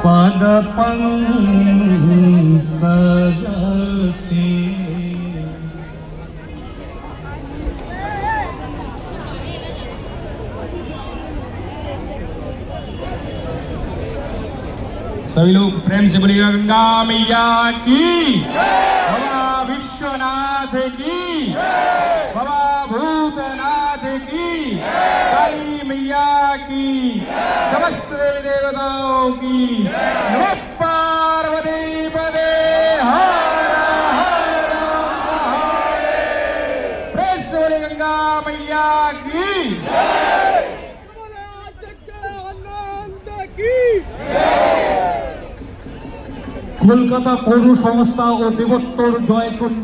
पद पंकज से। सभी लोग प्रेम से बोलिएगा गंगा मैया की, बाबा विश्वनाथ की, बाबा भूतनाथ की, काली मैया की, समस्त देवी देवताओं की। नमः पार्वती पते हर हर महादेव। प्रेम से बोलिए गंगा मैया की। কলকাতা পৌর সংস্থা ও দেবোত্তর জয়চন্ডী